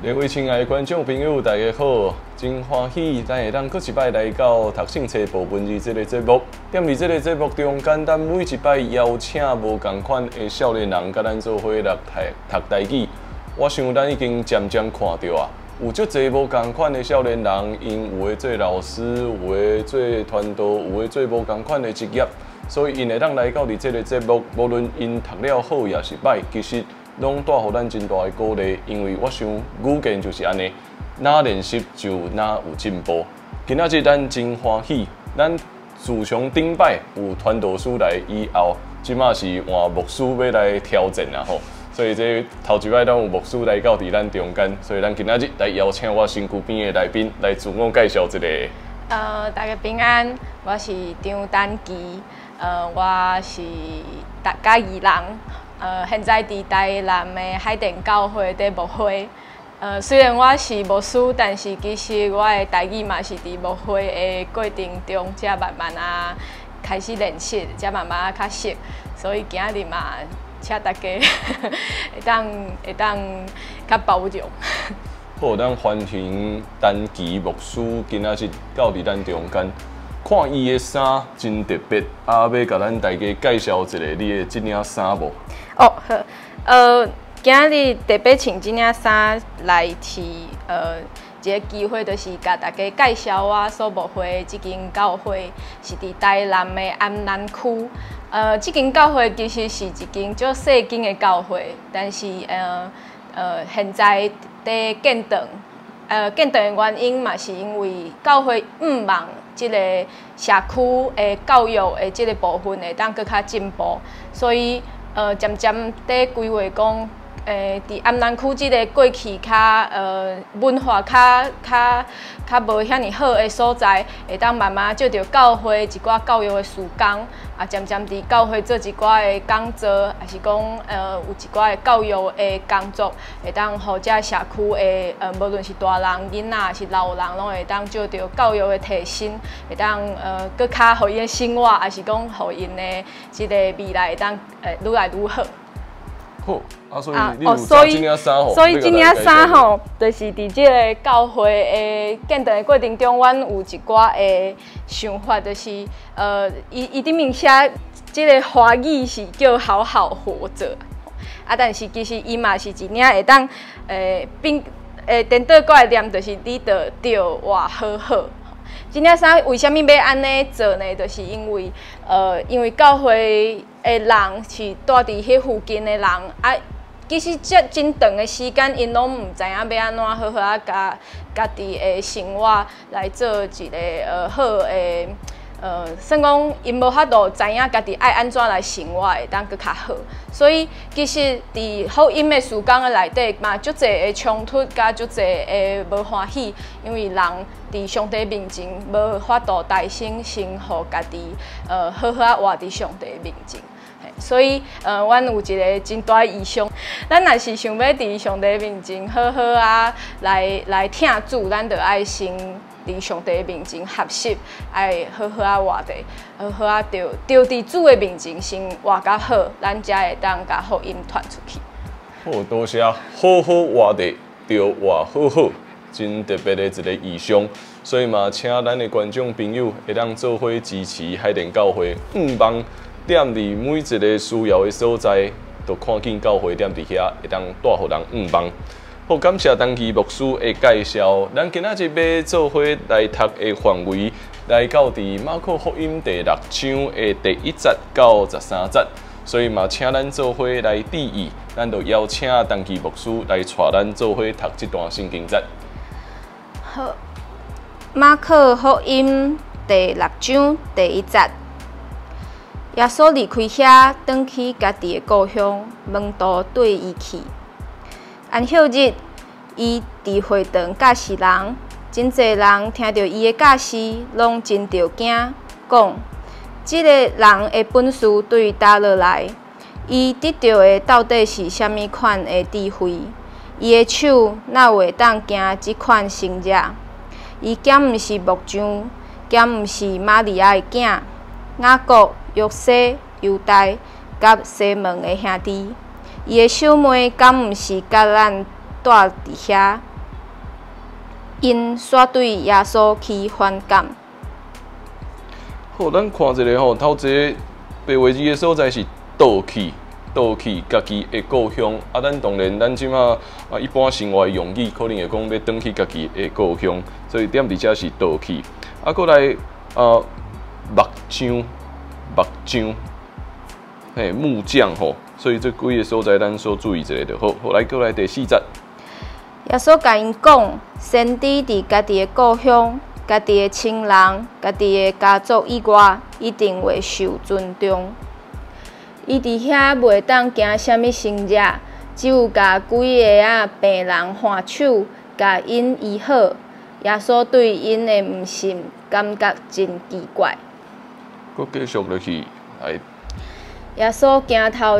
各位亲爱的观众朋友，大家好！真欢喜，咱会当搁一摆来到读性册部分这个节目。踮伫这个节目中间，咱每一摆邀请无同款的少年人，甲咱做伙来读台语。我想咱已经渐渐看到啊，有足侪无同款的少年人，因有的做老师，有的做传道，有的做无同款的职业，所以因会当来到伫这个节目，无论因读了好也是歹，其实拢带予咱真大的鼓励。因为我想语言就是安尼，哪练习就哪有进步。今仔日咱真欢喜，咱自从顶摆有传道师来以后，即马是换牧师要来挑战啊吼。所以这头一摆，咱有牧师来到伫咱中间，所以咱今仔日来邀请我身躯边的来宾来自我介绍一下。大家平安，我是张丹琪，我是嘉义人，现在伫台南的海淀教会在牧会。虽然我是牧师，但是其实我的台语嘛是伫牧会的过程中，才慢慢啊开始练习，才慢慢啊较熟，所以今日嘛。请大家会当较包容。好，咱欢迎丹琪牧师今仔日到伫咱中间，看伊的衫真特别，要甲咱大家介绍一下你的这领衫无？哦，好，今日特别穿这领衫来是一个机会，就是甲大家介绍我所牧会这间教会是伫台南的安南区。这间教会其实是一间足细间的教会，但是现在在建堂。建堂的原因嘛，是因为教会望这个社区的教育的这个部分会当更较进步，所以渐渐在规划讲。伫安南区即个过去文化较无遐尼好的所在，会当慢慢借着教会一寡教育的事工，渐渐伫教会做一寡的讲座，还是讲有一寡的教育的工作，会当互遮社区的无论是大人、囡仔还是老人，拢会当借着教育的提升，会当搁较互因的生活，还是讲互因的即个未来会当愈来愈好。好，所以你有这领衫吼，所以这领衫吼，就是伫这个教会的建堂的过程中，阮有一寡的想法，就是伊顶面写这个华语是叫好好活着，但是其实伊嘛是一领会当颠倒过来念，就是你着活好好。这领衫为虾米要安尼做呢？就是因为教会的人是住伫迄附近的人其实真长的时间，因拢唔知影要安怎好好啊，家己的生活来做一个好的算讲因无法度知影家己爱安怎来生活会当搁较好，所以其实伫福音的事工的内底嘛，足侪的冲突，甲足侪的无欢喜，因为人伫上帝面前无法度大声互家己好好啊活伫上帝面前。所以，阮有一个真大的意向，咱若是想要伫上帝面前好好啊来听主，咱着爱先伫上帝面前合适，爱好好啊活地，好好啊着伫主的面前先活较好，咱才会当甲福音传出去。好，多谢，好好活地，着活好好，真特别的一个意向。所以嘛，请咱的观众朋友会当做伙支持海淀教会，望踮伫每一个需要的所在，都看见教会踮伫遐，会当带互人望。好，感谢丹琪牧师的介绍。咱今仔日要做伙来读的范围，来到伫马可福音第6章的第1节到13节，所以嘛，请咱做伙来注意，咱就邀请丹琪牧师来带咱做伙读这段圣经节。好，马可福音第6章第1节。耶稣离开遐，转去家己的故乡，门徒对伊去。安息日，伊伫会堂教示人，真侪人听到伊的教示，拢真着惊，讲：即个人的本事对倒落来？伊得到的到底是啥物款的智慧？伊的手哪会当行即款成绩？伊敢毋是木匠，敢毋是玛利亚的囝？雅各、约瑟、犹大，甲西门的兄弟，伊的小妹敢毋是甲咱住伫遐？因煞对耶稣起反感。好，咱看一下吼，头一个白话字的所在是倒去，倒去家己的故乡。啊，咱当然，咱即马一般生活的用语，可能会讲要转去家己的故乡，所以点伫遮是倒去。啊，过来木匠，嘿，木匠吼，所以这几个所在咱所注意一下就好。好，来过来第4节。耶稣甲因讲，先知伫家己的故乡、家己的亲人、家己的家族以外，一定会受尊重。伊伫遐袂当行啥物生热，只有甲几个病人换手，甲因医好。耶稣对因的毋信感觉真奇怪。佮继续落去，来。耶稣行头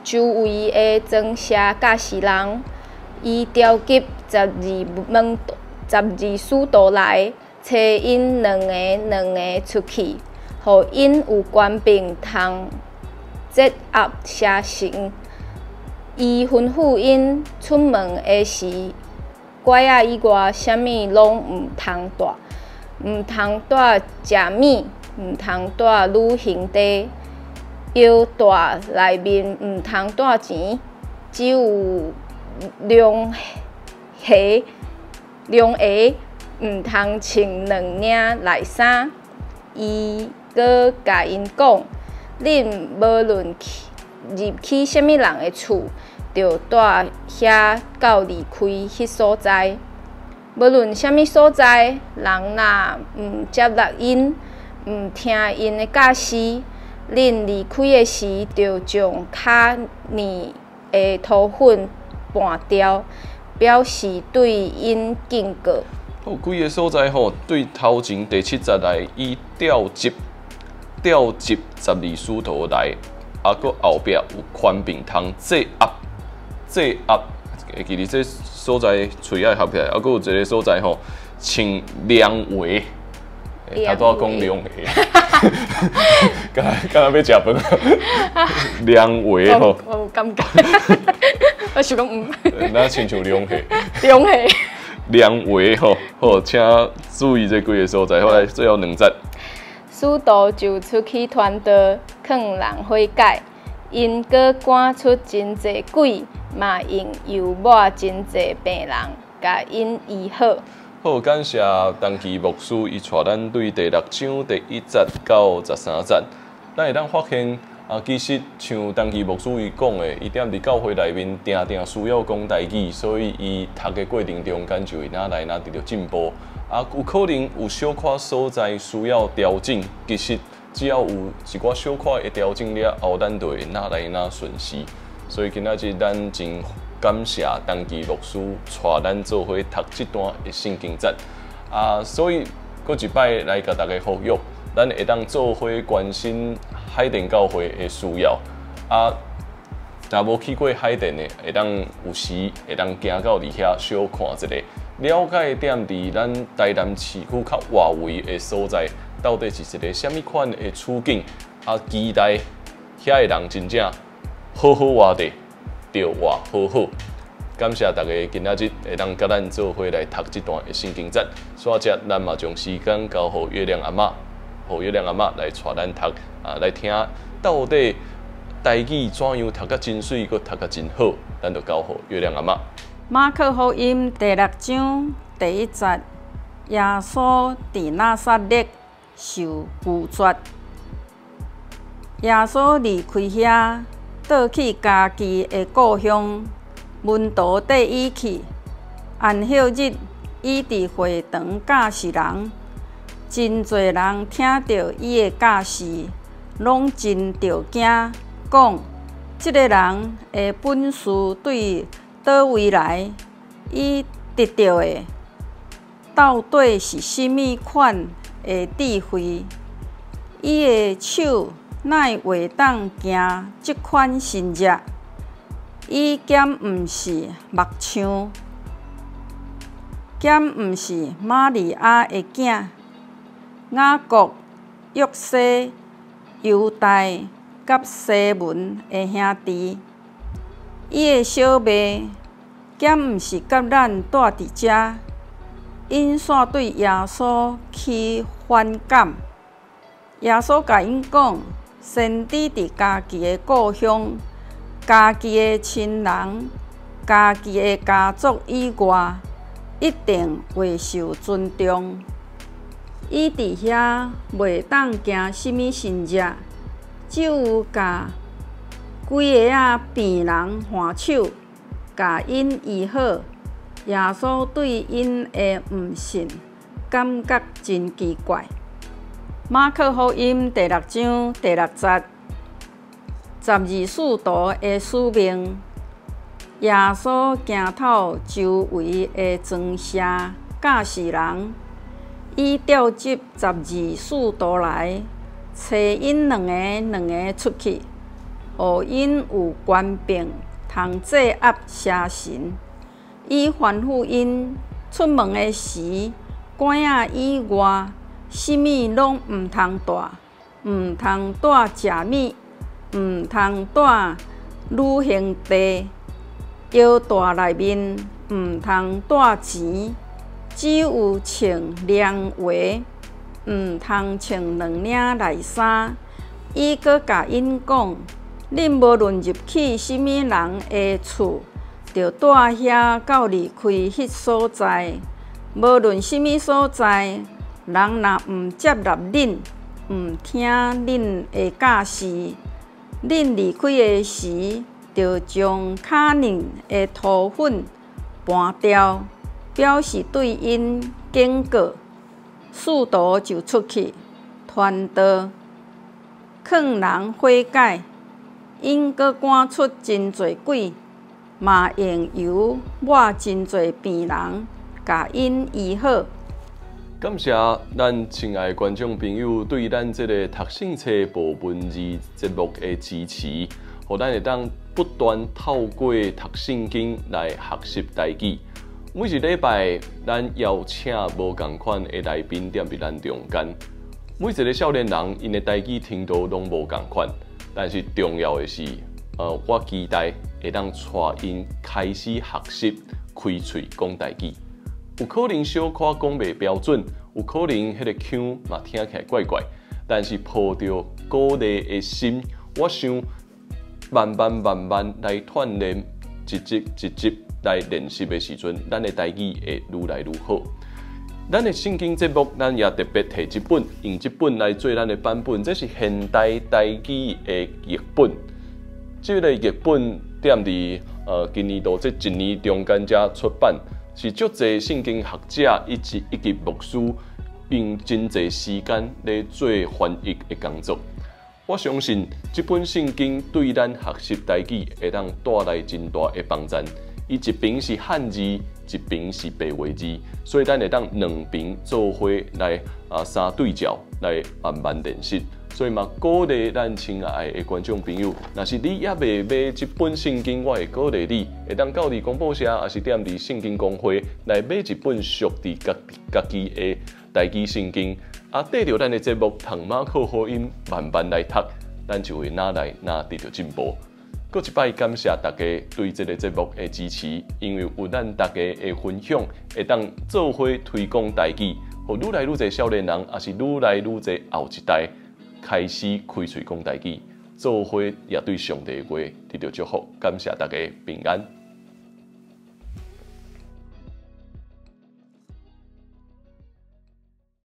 周围的庄稼教士人，伊召集12使徒来，找因两个出去，互因有官兵通接压写成。伊吩咐因出门的时，拐仔以外，啥物拢毋通带，毋通带食物，毋通带旅行袋。腰带内面毋通带钱，只有凉鞋，毋通穿2领内衫。伊阁甲因讲：恁无论入去啥物人的厝，着带遐到离开迄所在。无论啥物所在，人若毋接纳因，毋听因的教示。恁离开的时，就将骹泥的土粉拌掉，表示对因敬告。好，几个所在吼，对头前第7节来，伊调集12使徒来，啊，搁后壁有宽饼通制压，会记哩这所在喙爱合起来，啊，搁有一个所在吼，穿凉鞋。他都要讲凉鞋，刚刚要食饭，凉鞋吼，我有感觉，我想讲那亲像凉鞋，凉鞋吼，好，请注意这几个所在。后来最后2节，使徒就出去传道，劝人悔改，因阁赶出真济鬼，嘛用油抹真济病人，甲因医好。好，感谢当期牧师，伊带咱对第6章第1节到13节，咱会当发现其实像当期牧师伊讲的，伊踮伫教会内面定定需要讲台语，所以伊读的过程中间就会哪来哪得到进步。有可能有小可所在需要调整，其实只要有一寡小可的调整了后，咱就会哪来哪顺时。所以今仔日咱真感谢当期牧师带咱做伙读这段的圣经节所以搁一摆来甲大家呼吁，咱会当做伙关心海淀教会的需要若无去过海淀的，会当有时会当行到离遐小看一下，了解点伫咱台南市区较外围的所在，到底是一个什么款的处境期待遐的人真正好好活地。着活好好，感谢大家今仔日会当甲咱做伙来读这段的圣经节。煞只咱嘛将时间交予月亮阿嬷，予月亮阿嬷来带咱读来听到底台语怎样读甲真水，佮读甲真好，咱就交予月亮阿嬷。马可福音第6章第1节，耶稣伫拿撒勒受拒绝，耶稣离开遐。倒去家己的故乡，门徒缀伊去。安息日，伊伫会堂教示人，真侪人听到伊的教示，拢真着惊，讲即个人的本事对倒位来？伊得到的到底是甚物款的智慧？伊的手乃会当行即款神迹？伊兼毋是目像，兼毋是玛利亚的囝，雅各、约瑟、犹大甲西门的兄弟。伊的小妹兼毋是甲咱住伫遮？因煞对耶稣起反感。耶稣甲因讲：先知伫家己的故乡、家己的亲人、家己的家族以外，一定袂受尊重。伊伫遐袂当行什物神迹，只有甲几个病人换手，甲因医好。耶稣对因的毋信感觉真奇怪。马可福音第6章第6节，12使徒的使命。耶稣行透周围的庄舍，教示人。伊召集12使徒来，找因两个出去，予因有权柄，通制压邪神。伊吩咐因出门的时，馆仔以外，什物拢毋通带，毋通带食物，毋通带旅行地，腰带内面毋通带钱，只有穿凉鞋，毋通穿2领内衫。伊阁甲因讲：恁无论入去什物人的厝，就住遐到离开迄所在，无论什物所在，人若毋接纳恁，毋听恁的教示，恁离开的时，就将脚印的土粉搬掉，表示对因警告。使徒就出去传道，劝人悔改。因阁赶出真侪鬼。嘛用油抹真侪病人，甲因医好。感谢咱亲爱的观众朋友对咱这个读圣册部文字节目的支持，互咱会当不断透过读圣经来学习台语。每一礼拜，咱邀请无同款的来宾踮伫咱中间。每一个少年人因的台语程度拢无同款，但是重要的是，我期待会当带因开始学习开嘴讲台语。有可能小可讲袂标准，有可能迄个腔嘛听起来怪怪，但是抱着鼓励的心，我想慢慢来锻炼，一集来练习的时阵，咱的台语会愈来愈好。咱的圣经节目，咱也特别摕一本，用这本来做咱的版本，这是现代台语的译本。这个译本踮伫今年度这1年中间才出版，是足侪圣经学者以及牧师用真侪时间来做翻译的工作。我相信这本圣经对咱学习台语会当带来真大的帮助。伊一边是汉字，一边是白话字，所以咱会当两边做伙来三对照来慢慢练习。所以嘛，鼓励咱亲爱的观众朋友，若是你还未买这本圣经，我会鼓励你，会当到伫广播社，还是踮伫圣经公会来买一本属伫家己的台语圣经。缀着咱的节目，读马可福音，慢慢来读，咱就会哪来哪得到进步。搁一摆感谢大家对这个节目的支持，因为有咱大家的分享，会当做伙推广台语，互愈来愈侪少年人，也是愈来愈侪后一代。开始开嘴讲台语，做伙也对上帝的话得到祝福，感谢大家平安。